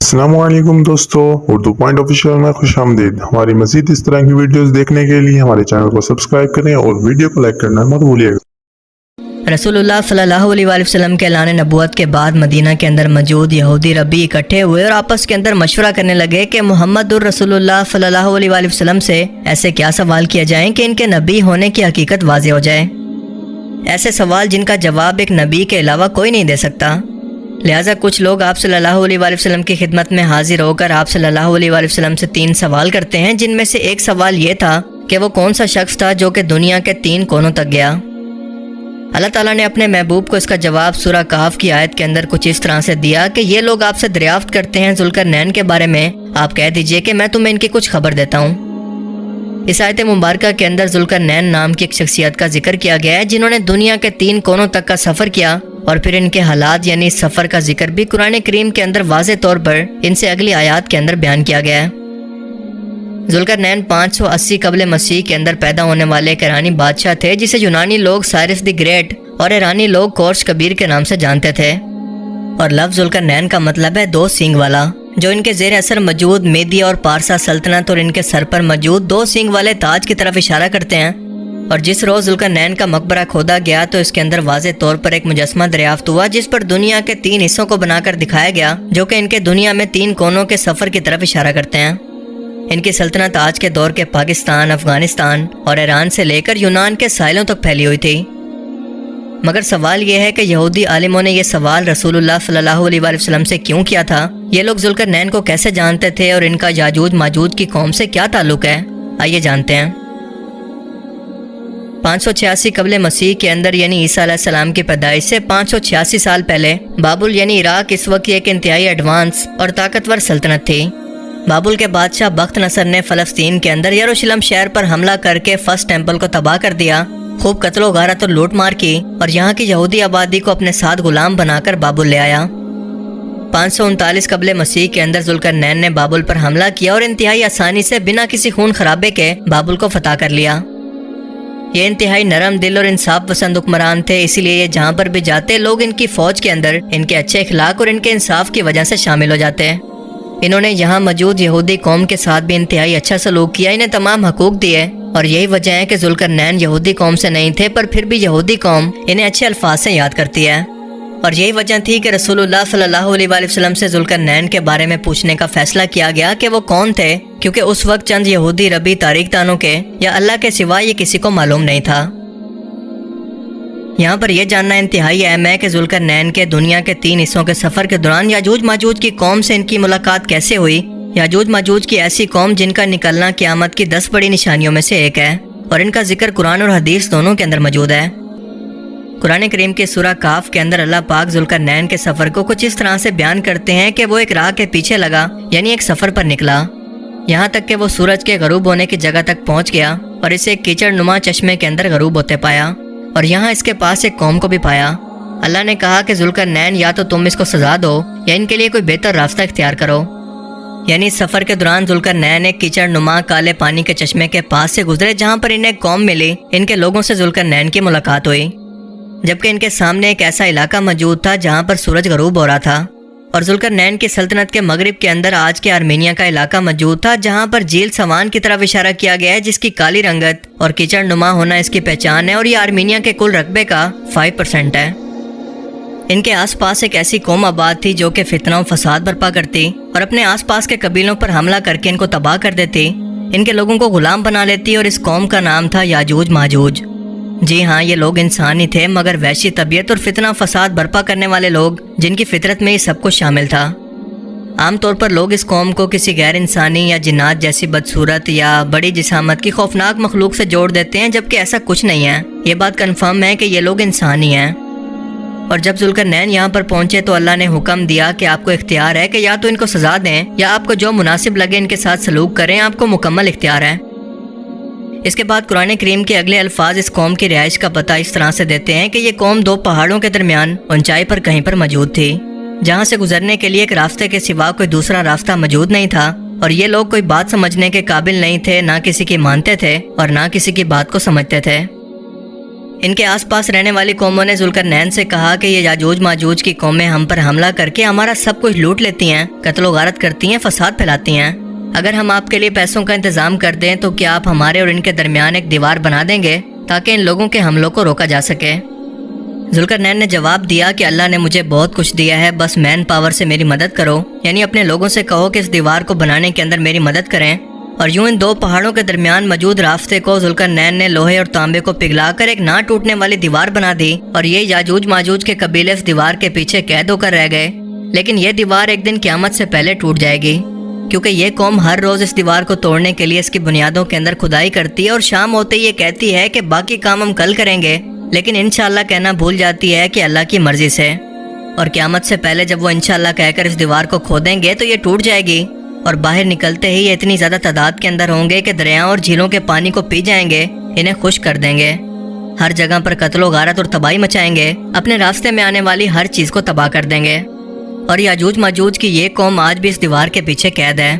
अस्सलाम वालेकुम दोस्तों, उर्दू पॉइंट ऑफिशियल में खुश आमदीद। हमारी मज़ीद इस तरह की वीडियोस देखने के लिए हमारे चैनल को सब्सक्राइब करें और वीडियो को लाइक करना मत भूलिएगा। रसूलुल्लाह सल्लल्लाहु अलैहि वसल्लम के ऐलान नबूवत के बाद मदीना के अंदर मौजूद यहूदी रब्बी इकट्ठे हुए और आपस के अंदर मशवरा करने लगे कि मुहम्मदुर रसूलुल्लाह सल्लल्लाहु अलैहि वसल्लम से ऐसे क्या सवाल किया जाए कि इनके नबी होने की हकीकत वाज़ेह हो जाए। ऐसे सवाल जिनका जवाब एक नबी के अलावा कोई नहीं दे सकता। लिहाजा कुछ लोग आप सल्लल्लाहु अलैहि वसल्लम की खिदमत में हाजिर होकर आप सल्लल्लाहु अलैहि वसल्लम से 3 सवाल करते हैं, जिनमें से एक सवाल ये था कि वो कौन सा शख्स था जो कि दुनिया के 3 कोनों तक गया। अल्लाह ताला ने अपने महबूब को इसका जवाब सूरह कहफ की आयत के अंदर कुछ इस तरह से दिया कि ये लोग आपसे दरियाफ्त करते हैं ज़ुल्करनैन के बारे में, आप कह दीजिए कि मैं तुम्हें इनकी कुछ खबर देता हूँ। इस आयत मुबारका के अंदर ज़ुल्करनैन नाम की एक शख्सियत का जिक्र किया गया है जिन्होंने दुनिया के 3 कोनों तक का सफ़र किया, और फिर इनके हालात यानी इस सफ़र का जिक्र भी कुरान करीम के अंदर वाज़े तौर पर इनसे अगली आयत के अंदर बयान किया गया है। ज़ुल्करनैन 580 कबल मसीह के अंदर पैदा होने वाले एक ईरानी बादशाह थे जिसे यूनानी लोग साइरस द ग्रेट और ईरानी लोग कोर्श कबीर के नाम से जानते थे। और लफ्ज़ ज़ुल्करनैन का मतलब है 2 सींग वाला, जो इनके ज़ेर असर मौजूद मेदी और पारसा सल्तनत और इनके सर पर मौजूद 2 सींग वाले ताज की तरफ इशारा करते हैं। और जिस रोज़ ज़ुल्करनैन का मकबरा खोदा गया तो इसके अंदर वाज़े तौर पर एक मुजस्मा दरियाफ्त हुआ जिस पर दुनिया के 3 हिस्सों को बनाकर दिखाया गया, जो कि इनके दुनिया में 3 कोनों के सफ़र की तरफ इशारा करते हैं। इनकी सल्तनत आज के दौर के पाकिस्तान, अफगानिस्तान और ईरान से लेकर यूनान के साहिलों तक फैली हुई थी। मगर सवाल यह है कि यहूदी आलिमों ने यह सवाल रसूलुल्लाह सल्लल्लाहु अलैहि वसल्लम से क्यों किया था। ये लोग ज़ुल्करनैन को कैसे जानते थे और इनका याजूज माजूज की कौम से क्या ताल्लुक है, आइए जानते हैं। 586 कबल मसीह के अंदर यानी ईसा अलैहिस्सलाम की पैदाइश से 586 साल पहले बाबुल यानी इराक इस वक्त एक इंतहाई एडवांस और ताकतवर सल्तनत थी। बाबुल के बादशाह बख्त नसर ने फ़लस्तीन के अंदर यरूशलेम शहर पर हमला करके फर्स्ट टेम्पल को तबाह कर दिया, खूब कत्लो गारत और लूट मार की और यहाँ की यहूदी आबादी को अपने साथ गुलाम बनाकर बाबुल ले आया। 539 कबल मसीह के अंदर ज़ुल्करनैन ने बाबुल पर हमला किया और इंतहाई आसानी से बिना किसी खून खराबे के बाबुल को फतह कर लिया। ये इंतहाई नरम दिल और इंसाफ पसंद हुक्मरान थे, इसीलिए ये जहाँ पर भी जाते लोग इनकी फौज के अंदर इनके अच्छे इखलाक और इनके इंसाफ की वजह से शामिल हो जाते हैं। इन्होंने यहाँ मौजूद यहूदी कौम के साथ भी इंतहाई अच्छा सलूक किया, इन्हें तमाम हकूक दिए, और यही वजह है कि ज़ुल्करनैन यहूदी कौम से नहीं थे, पर फिर भी यहूदी कौम इन्हें अच्छे अल्फाज से याद करती है। और यही वजह थी कि रसूलुल्लाह सल्लल्लाहु अलैहि वसल्लम से ज़ुल्करनैन के बारे में पूछने का फैसला किया गया कि वो कौन थे, क्योंकि उस वक्त चंद यहूदी रबी तारीख दानों के या अल्लाह के सिवा ये किसी को मालूम नहीं था। यहाँ पर यह जानना इंतहाई अहम है कि ज़ुल्करनैन के दुनिया के 3 हिस्सों के सफ़र के दौरान याजूज माजूज की कौम से इनकी मुलाकात कैसे हुई। याजूज माजूज की ऐसी कौम जिनका निकलना क़यामत की 10 बड़ी निशानियों में से एक है, और इनका जिक्र कुरान और हदीस दोनों के अंदर मौजूद है। कुरान करीम के सूरह कहफ के अंदर अल्लाह पाक ज़ुल्करनैन के सफ़र को कुछ इस तरह से बयान करते हैं कि वो एक राह के पीछे लगा, यानी एक सफ़र पर निकला, यहाँ तक कि वो सूरज के गरूब होने की जगह तक पहुँच गया और इसे एक कीचड़ नुमा चश्मे के अंदर गरूब होते पाया, और यहाँ इसके पास एक कौम को भी पाया। अल्लाह ने कहा कि ज़ुल्करनैन या तो तुम इसको सजा दो या इनके लिए कोई बेहतर रास्ता इख्तियार करो। यानी इस सफ़र के दौरान ज़ुल्करनैन एक कीचड़ नुमा काले पानी के चश्मे के पास से गुजरे, जहाँ पर इन्हें कौम मिली। इनके लोगों से ज़ुल्करनैन की मुलाकात हुई, जबकि इनके सामने एक ऐसा इलाका मौजूद था जहाँ पर सूरज गरूब हो रहा था। और ज़ुल्करनैन की सल्तनत के मगरिब के अंदर आज के आर्मीनिया का इलाका मौजूद था, जहाँ पर झील सवान की तरफ इशारा किया गया है, जिसकी काली रंगत और कीचड़ नुमा होना इसकी पहचान है, और ये आर्मीनिया के कुल रकबे का 5% है। इनके आसपास एक ऐसी कौम आबाद थी जो कि फितना और फसाद बर्पा करती और अपने आसपास के कबीलों पर हमला करके इनको तबाह कर देती, इनके लोगों को गुलाम बना लेती, और इस कौम का नाम था याजूज माजूज। जी हाँ, ये लोग इंसान ही थे, मगर वैशी तबीयत और फितना फसाद बर्पा करने वाले लोग, जिनकी फितरत में ये सब कुछ शामिल था। आमतौर पर लोग इस कौम को किसी गैर इंसानी या जिन्नात जैसी बदसूरत या बड़ी जिसामत की खौफनाक मखलूक से जोड़ देते हैं, जबकि ऐसा कुछ नहीं है। ये बात कन्फर्म है कि ये लोग इंसान ही हैं। और जब ज़ुल्करनैन यहाँ पर पहुँचे तो अल्लाह ने हुक्म दिया कि आपको इख्तियार है कि या तो इनको सजा दें या आपको जो मुनासिब लगे इनके साथ सलूक करें, आपको मुकम्मल इख्तियार है। इसके बाद कुरान करीम के अगले अल्फाज इस कौम की रिहाइश का पता इस तरह से देते हैं कि ये कौम 2 पहाड़ों के दरमियान ऊंचाई पर कहीं पर मौजूद थी, जहाँ से गुजरने के लिए एक रास्ते के सिवा कोई दूसरा रास्ता मौजूद नहीं था, और ये लोग कोई बात समझने के काबिल नहीं थे, ना किसी की मानते थे और ना किसी की बात को समझते थे। ان کے آس پاس رہنے والی قوموں نے ذوالقرنین سے کہا کہ یہ یاجوج ماجوج کی قومیں ہم پر حملہ کر کے ہمارا سب کچھ لوٹ لیتی ہیں، قتل و غارت کرتی ہیں، فساد پھیلاتی ہیں۔ اگر ہم آپ کے لیے پیسوں کا انتظام کر دیں تو کیا آپ ہمارے اور ان کے درمیان ایک دیوار بنا دیں گے تاکہ ان لوگوں کے حملوں کو روکا جا سکے؟ ذوالقرنین نے جواب دیا کہ اللہ نے مجھے بہت کچھ دیا ہے، بس مین پاور سے میری مدد کرو، یعنی اپنے لوگوں سے کہو کہ اس دیوار کو بنانے کے اندر میری مدد کریں۔ اور یوں ان دو پہاڑوں کے درمیان موجود راستے کو ذوالقرنین نے لوہے اور تانبے کو پگھلا کر ایک نہ ٹوٹنے والی دیوار بنا دی، اور یہ یاجوج ماجوج کے قبیلے اس دیوار کے پیچھے قید ہو کر رہ گئے۔ لیکن یہ دیوار ایک دن قیامت سے پہلے ٹوٹ جائے گی، کیونکہ یہ قوم ہر روز اس دیوار کو توڑنے کے لیے اس کی بنیادوں کے اندر کھدائی کرتی ہے، اور شام ہوتے ہی یہ کہتی ہے کہ باقی کام ہم کل کریں گے، لیکن انشاءاللہ کہنا بھول جاتی ہے کہ اللہ کی مرضی سے۔ اور قیامت سے پہلے جب وہ انشاءاللہ کہہ کر اس دیوار کو کھودیں گے تو یہ ٹوٹ جائے گی، اور باہر نکلتے ہی یہ اتنی زیادہ تعداد کے اندر ہوں گے کہ دریاؤں اور جھیلوں کے پانی کو پی جائیں گے، انہیں خشک کر دیں گے، ہر جگہ پر قتل و غارت اور تباہی مچائیں گے، اپنے راستے میں آنے والی ہر چیز کو تباہ کر دیں گے۔ اور یاجوج ماجوج کی یہ قوم آج بھی اس دیوار کے پیچھے قید ہے۔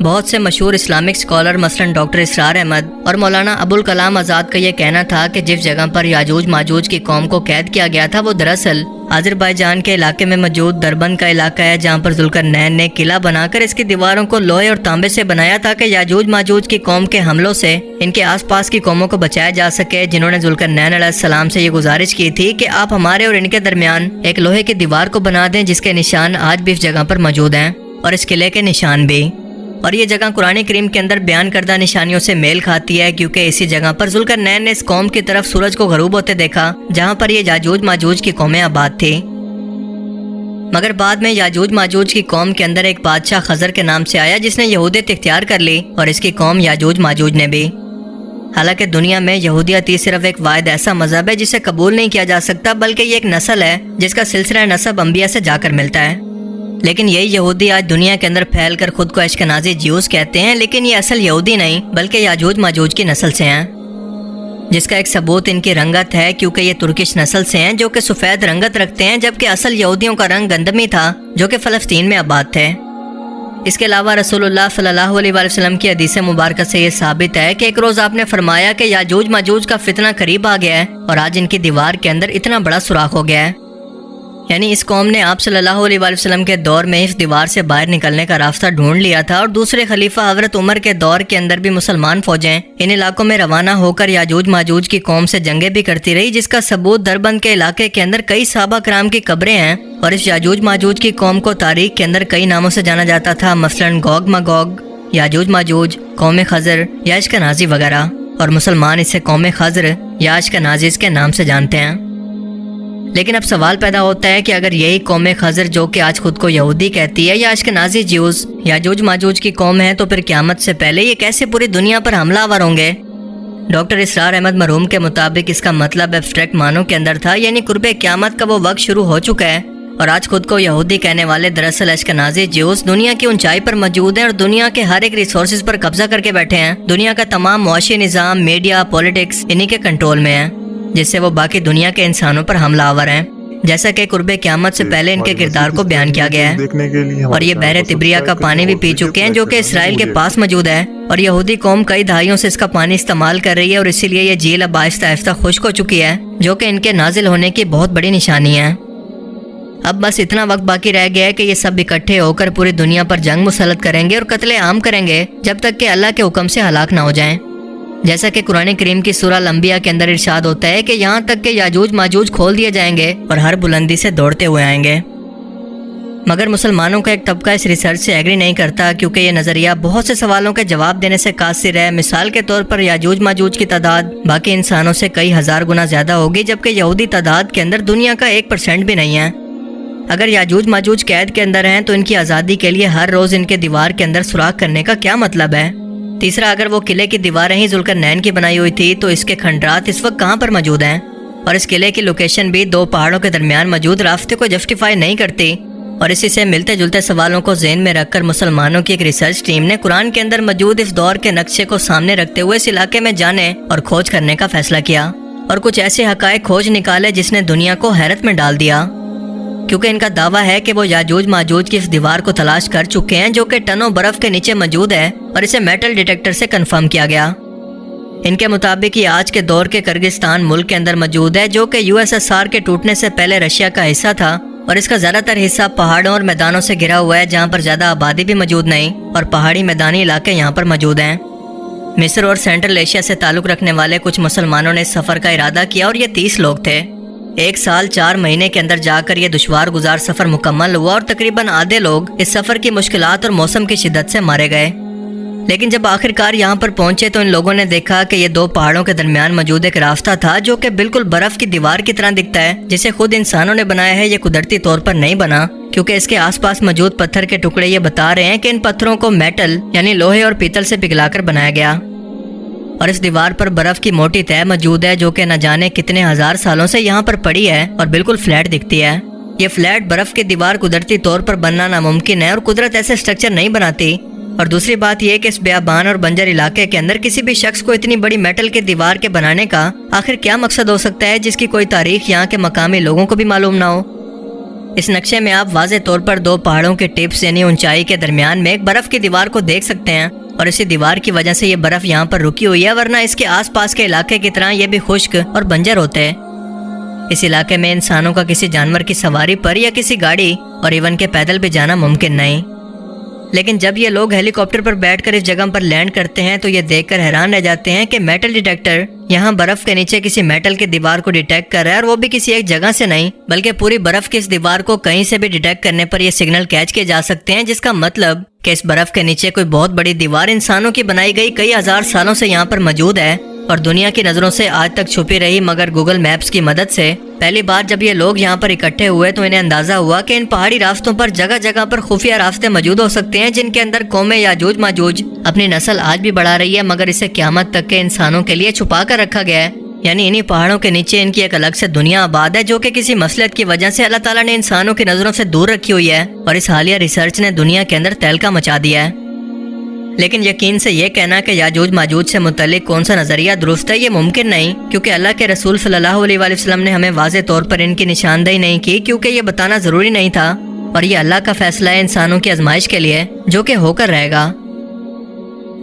بہت سے مشہور اسلامک اسکالر مثلاً ڈاکٹر اسرار احمد اور مولانا ابوالکلام آزاد کا یہ کہنا تھا کہ جس جگہ پر یاجوج ماجوج کی قوم کو قید کیا گیا تھا وہ دراصل آذربائیجان کے علاقے میں موجود دربند کا علاقہ ہے، جہاں پر ذوالقرنین نے قلعہ بنا کر اس کی دیواروں کو لوہے اور تانبے سے بنایا تاکہ یاجوج ماجوج کی قوم کے حملوں سے ان کے آس پاس کی قوموں کو بچایا جا سکے، جنہوں نے ذوالقرنین علیہ السلام سے یہ گزارش کی تھی کہ آپ ہمارے اور ان کے درمیان ایک لوہے کی دیوار کو بنا دیں جس کے نشان آج بھی اس جگہ پر موجود ہیں، اور اس قلعے کے نشان بھی۔ اور یہ جگہ قرآن کریم کے اندر بیان کردہ نشانیوں سے میل کھاتی ہے، کیونکہ اسی جگہ پر ذوالقرنین نے اس قوم کی طرف سورج کو غروب ہوتے دیکھا جہاں پر یہ یاجوج ماجوج کی قومیں آباد تھی۔ مگر بعد میں یاجوج ماجوج کی قوم کے اندر ایک بادشاہ خضر کے نام سے آیا جس نے یہودیت اختیار کر لی، اور اس کی قوم یاجوج ماجوج نے بھی۔ حالانکہ دنیا میں یہودیت ہی صرف ایک واحد ایسا مذہب ہے جسے قبول نہیں کیا جا سکتا، بلکہ یہ ایک نسل ہے جس کا سلسلہ نسب انبیاء سے جا کر ملتا ہے۔ لیکن یہی یہودی آج دنیا کے اندر پھیل کر خود کو اشکنازی جیوز کہتے ہیں، لیکن یہ اصل یہودی نہیں بلکہ یاجوج ماجوج کی نسل سے ہیں، جس کا ایک ثبوت ان کی رنگت ہے، کیونکہ یہ ترکش نسل سے ہیں جو کہ سفید رنگت رکھتے ہیں، جبکہ اصل یہودیوں کا رنگ گندمی تھا جو کہ فلسطین میں آباد تھے۔ اس کے علاوہ رسول اللہ صلی اللہ علیہ وآلہ وسلم کی حدیث مبارکہ سے یہ ثابت ہے کہ ایک روز آپ نے فرمایا کہ یاجوج ماجوج کا فتنہ قریب آ گیا ہے، اور آج ان کی دیوار کے اندر اتنا بڑا سوراخ ہو گیا ہے۔ یعنی اس قوم نے آپ صلی اللہ علیہ وآلہ وسلم کے دور میں اس دیوار سے باہر نکلنے کا راستہ ڈھونڈ لیا تھا، اور دوسرے خلیفہ حضرت عمر کے دور کے اندر بھی مسلمان فوجیں ان علاقوں میں روانہ ہو کر یاجوج ماجوج کی قوم سے جنگیں بھی کرتی رہی، جس کا ثبوت دربند کے علاقے کے اندر کئی صحابہ کرام کی قبریں ہیں۔ اور اس یاجوج ماجوج کی قوم کو تاریخ کے اندر کئی ناموں سے جانا جاتا تھا، مثلاً گوگ ماگوگ، یاجوج ماجوج، قوم خضر یا اشکنازی وغیرہ، اور مسلمان اسے قوم خضر یا اشکنازیز کے نام سے جانتے ہیں۔ لیکن اب سوال پیدا ہوتا ہے کہ اگر یہی قوم خضر جو کہ آج خود کو یہودی کہتی ہے یا اشکنازی جیوز یاجوج ماجوج کی قوم ہے، تو پھر قیامت سے پہلے یہ کیسے پوری دنیا پر حملہ آور ہوں گے؟ ڈاکٹر اسرار احمد مرحوم کے مطابق اس کا مطلب ایبسٹریکٹ معنوں کے اندر تھا، یعنی قرب قیامت کا وہ وقت شروع ہو چکا ہے، اور آج خود کو یہودی کہنے والے دراصل اشکنازی جیوز دنیا کی اونچائی پر موجود ہیں، اور دنیا کے ہر ایک ریسورسز پر قبضہ کر کے بیٹھے ہیں۔ دنیا کا تمام معاشی نظام، میڈیا، پولیٹکس انہی کے کنٹرول میں ہے، جس سے وہ باقی دنیا کے انسانوں پر حملہ آور ہیں، جیسا کہ قرب قیامت سے پہلے ان کے کردار کو بیان کیا گیا ہے۔ اور یہ بحر تبریہ کا پانی بھی پی چکے ہیں جو کہ اسرائیل کے پاس موجود ہے، اور یہودی قوم کئی دہائیوں سے اس کا پانی استعمال کر رہی ہے، اور اسی لیے یہ جھیل اب آہستہ آہستہ خشک ہو چکی ہے، جو کہ ان کے نازل ہونے کی بہت بڑی نشانی ہے۔ اب بس اتنا وقت باقی رہ گیا ہے کہ یہ سب اکٹھے ہو کر پوری دنیا پر جنگ مسلط کریں گے اور قتل عام کریں گے، جب تک کہ اللہ کے حکم سے ہلاک نہ ہو جائیں، جیسا کہ قرآن کریم کی سورہ الانبیاء کے اندر ارشاد ہوتا ہے کہ یہاں تک کہ یاجوج ماجوج کھول دیے جائیں گے اور ہر بلندی سے دوڑتے ہوئے آئیں گے۔ مگر مسلمانوں کا ایک طبقہ اس ریسرچ سے ایگری نہیں کرتا، کیونکہ یہ نظریہ بہت سے سوالوں کے جواب دینے سے قاصر ہے۔ مثال کے طور پر یاجوج ماجوج کی تعداد باقی انسانوں سے کئی ہزار گنا زیادہ ہوگی، جبکہ یہودی تعداد کے اندر دنیا کا 1% بھی نہیں ہے۔ اگر یاجوج ماجوج قید کے اندر ہیں تو ان کی آزادی کے لیے ہر روز ان کے دیوار کے اندر سوراخ کرنے کا کیا مطلب ہے؟ تیسرا، اگر وہ قلعے کی دیواریں ہی ذوالقرنین کی بنائی ہوئی تھی تو اس کے کھنڈرات اس وقت کہاں پر موجود ہیں؟ اور اس قلعے کی لوکیشن بھی دو پہاڑوں کے درمیان موجود راستے کو جسٹیفائی نہیں کرتی۔ اور اسی سے ملتے جلتے سوالوں کو ذہن میں رکھ کر مسلمانوں کی ایک ریسرچ ٹیم نے قرآن کے اندر موجود اس دور کے نقشے کو سامنے رکھتے ہوئے اس علاقے میں جانے اور کھوج کرنے کا فیصلہ کیا، اور کچھ ایسے حقائق کھوج نکالے جس نے دنیا کو حیرت میں ڈال دیا، کیونکہ ان کا دعویٰ ہے کہ وہ یاجوج ماجوج کی اس دیوار کو تلاش کر چکے ہیں جو کہ ٹنوں برف کے نیچے موجود ہے، اور اسے میٹل ڈیٹیکٹر سے کنفرم کیا گیا۔ इनके मुताबिक ये आज के दौर के किर्गिस्तान मुल्क के अंदर मौजूद है, जो कि यूएसएसआर के टूटने से पहले रशिया का हिस्सा था और इसका ज़्यादातर हिस्सा पहाड़ों और मैदानों से घिरा हुआ है, जहाँ पर ज़्यादा आबादी भी मौजूद नहीं और पहाड़ी मैदानी इलाके यहाँ पर मौजूद हैं। मिस्र और सेंट्रल एशिया से ताल्लुक़ रखने वाले कुछ मुसलमानों ने इस सफ़र का इरादा किया और ये 30 लोग थे। 1 साल 4 महीने के अंदर जाकर ये दुश्वार गुजार सफ़र मुकम्मल हुआ और तकरीबन आधे लोग इस सफ़र की मुश्किलात और मौसम की शिद्दत से मारे गए। लेकिन जब आखिरकार यहाँ पर पहुंचे तो इन लोगों ने देखा कि ये 2 पहाड़ों के दरमियान मौजूद एक रास्ता था, जो कि बिल्कुल बर्फ की दीवार की तरह दिखता है, जिसे खुद इंसानों ने बनाया है। ये कुदरती तौर पर नहीं बना, क्योंकि इसके आसपास मौजूद पत्थर के टुकड़े ये बता रहे हैं कि इन पत्थरों को मेटल यानी लोहे और पीतल से पिघलाकर बनाया गया। और इस दीवार पर बर्फ की मोटी तह मौजूद है, जो कि न जाने कितने हजार सालों से यहाँ पर पड़ी है और बिल्कुल फ्लैट दिखती है। ये फ्लैट बर्फ की दीवार कुदरती तौर पर बनना नामुमकिन है और कुदरत ऐसे स्ट्रक्चर नहीं बनाती। और दूसरी बात यह कि इस बेआबान और बंजर इलाके के अंदर किसी भी शख्स को इतनी बड़ी मेटल की दीवार के बनाने का आखिर क्या मकसद हो सकता है, जिसकी कोई तारीख यहाँ के मकामी लोगों को भी मालूम ना हो। इस नक्शे में आप वाज़े तौर पर 2 पहाड़ों के टिप्स यानी ऊंचाई के दरमियान में एक बर्फ़ की दीवार को देख सकते हैं और इसी दीवार की वजह से ये बर्फ़ यहाँ पर रुकी हुई है, वरना इसके आसपास के इलाके की तरह ये भी खुश्क और बंजर होते हैं। इस इलाके में इंसानों का किसी जानवर की सवारी पर या किसी गाड़ी और इवन के पैदल भी जाना मुमकिन नहीं। लेकिन जब ये लोग हेलीकॉप्टर पर बैठकर इस जगह पर लैंड करते हैं तो ये देखकर हैरान रह जाते हैं कि मेटल डिटेक्टर यहाँ बर्फ के नीचे किसी मेटल की दीवार को डिटेक्ट कर रहा है, और वो भी किसी एक जगह से नहीं बल्कि पूरी बर्फ की इस दीवार को कहीं से भी डिटेक्ट करने पर ये सिग्नल कैच किए जा सकते हैं, जिसका मतलब कि इस बर्फ के नीचे कोई बहुत बड़ी दीवार इंसानों की बनाई गई कई हजार सालों से यहाँ पर मौजूद है और दुनिया की नज़रों से आज तक छुपी रही। मगर गूगल मैप्स की मदद से पहली बार जब ये लोग यहाँ पर इकट्ठे हुए तो इन्हें अंदाजा हुआ कि इन पहाड़ी रास्तों पर जगह जगह पर खुफिया रास्ते मौजूद हो सकते हैं, जिनके अंदर कौमें याजूज माजूज अपनी नस्ल आज भी बढ़ा रही है, मगर इसे क़यामत तक के इंसानों के लिए छुपा कर रखा गया है। यानी इन्हीं पहाड़ों के नीचे इनकी एक अलग से दुनिया आबाद है, जो कि किसी मसलहत की वजह से अल्लाह ताला ने इंसानों की नज़रों से दूर रखी हुई है और इस हालिया रिसर्च ने दुनिया के अंदर तहलका मचा दिया है। लेकिन यकीन से ये कहना कि याजूज माजूज से मुतल्लिक कौन सा नज़रिया दुरुस्त है, ये मुमकिन नहीं, क्योंकि अल्लाह के रसूल सल्लल्लाहु अलैहि वसल्लम ने हमें वाज़े तौर पर इनकी निशानदेही नहीं की, क्योंकि ये बताना ज़रूरी नहीं था और ये अल्लाह का फैसला है इंसानों की आजमाइश के लिए, जो कि होकर रहेगा।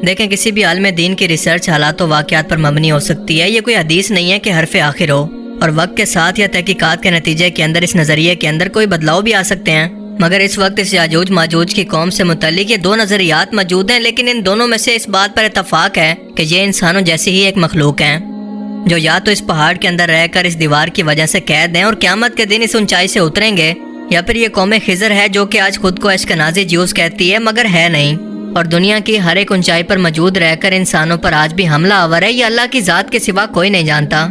देखें, किसी भी आलम दीन की रिसर्च हालात व वाक़यात पर मबनी हो सकती है। ये कोई हदीस नहीं है कि हरफ आखिर हो, और वक्त के साथ या तहकीकात के नतीजे के अंदर इस नज़रिए के अंदर कोई बदलाव भी आ सकते हैं। मगर इस वक्त इस याजूज माजूज की कौम से मुतल्लिक ये 2 नज़रियात मौजूद हैं, लेकिन इन दोनों में से इस बात पर इत्तफाक है कि ये इंसानों जैसी ही एक मखलूक हैं, जो या तो इस पहाड़ के अंदर रहकर इस दीवार की वजह से कैद हैं और क़यामत के दिन इस ऊंचाई से उतरेंगे, या फिर ये कौम खिज़र है जो कि आज खुद को अश्कनाज़ी ज्यूस कहती है मगर है नहीं, और दुनिया की हर एक ऊंचाई पर मौजूद रहकर इंसानों पर आज भी हमला आवर है। ये अल्लाह की ज़ात के सिवा कोई नहीं जानता।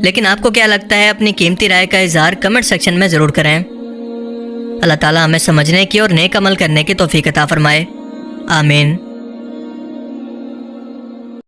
लेकिन आपको क्या लगता है? अपनी कीमती राय का इज़हार कमेंट सेक्शन में ज़रूर करें। अल्लाह ताला हमें समझने की और नेक अमल करने की तौफीक अता फरमाए। आमीन।